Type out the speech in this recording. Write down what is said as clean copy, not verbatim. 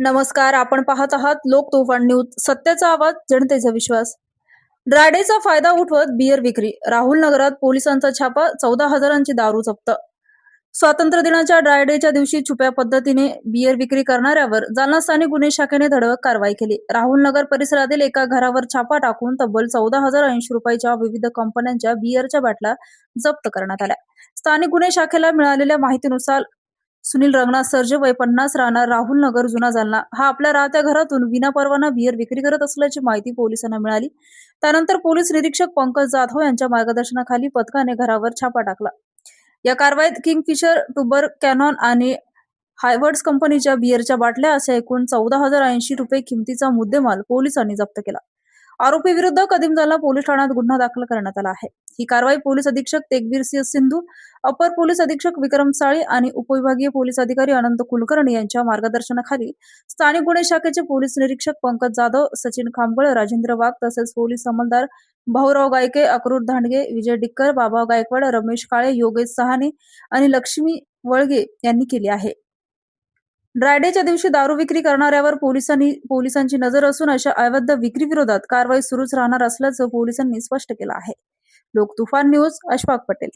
नमस्कार, आपण पाहत आहात लोक तुफान न्यूज. सत्याचा आवाज, जनतेचा विश्वास. ड्रायडेचा फायदा उठवत बियर विक्री. राहुल नगरात पोलिसांचा छापा, 14,000ची दारू जप्त. स्वातंत्र्य दिनाच्या ड्रायडेच्या दिवशी छुप्या पद्धतीने बियर विक्री करणाऱ्यावर जालना स्थानिक गुन्हे शाखेने धडक कारवाई केली. राहुल नगर परिसरातील एका घरावर छापा टाकून तब्बल 14,080 रुपयाच्या विविध कंपन्यांच्या बियरच्या बाटल्या जप्त करण्यात आल्या. स्थानिक गुन्हे शाखेला मिळालेल्या माहितीनुसार सुनील रंगनाथ सर्जे, वय 50, राहणार राहुल नगर, जुना जालना, हा आपल्या राहत्या घरातून विनापरवाना बियर विक्री करत असल्याची माहिती पोलिसांना मिळाली. त्यानंतर पोलीस निरीक्षक पंकज जाधव यांच्या मार्गदर्शनाखाली पथकाने घरावर छापा टाकला. या कारवाईत किंगफिशर, टुबर, कॅनॉन आणि हायवर्ड्स कंपनीच्या बियरच्या बाटल्या असे एकूण 14,080 रुपये किमतीचा मुद्देमाल पोलिसांनी जप्त केला. आरोपी विरुद्ध कदीम जालना पोलीस ठाण्यात गुन्हा दाखल करण्यात आला आहे. ही कारवाई पोलीस अधीक्षक तेगवीर सिंह सिंधू, अपर पोलीस अधीक्षक विक्रम साळी आणि उपविभागीय पोलीस अधिकारी अनंत कुलकर्णी यांच्या मार्गदर्शनाखाली स्थानिक गुन्हे शाखेचे पोलीस निरीक्षक पंकज जाधव, सचिन खामगळ, राजेंद्र वाघ तसेच पोलीस अंमलदार भाऊराव गायके, अक्रूर धांडगे, विजय डिक्कर, बाबा गायकवाड, रमेश काळे, योगेश सहाने आणि लक्ष्मी वळगे यांनी केली आहे. ड्रायडेच्या दिवशी दारू विक्री करणाऱ्यावर पोलिसांची नजर असून अशा अवैध विक्री विरोधात कारवाई सुरूच राहणार असल्याचं पोलिसांनी स्पष्ट केलं आहे. लोक तुफान न्यूज, अशफाक पटेल.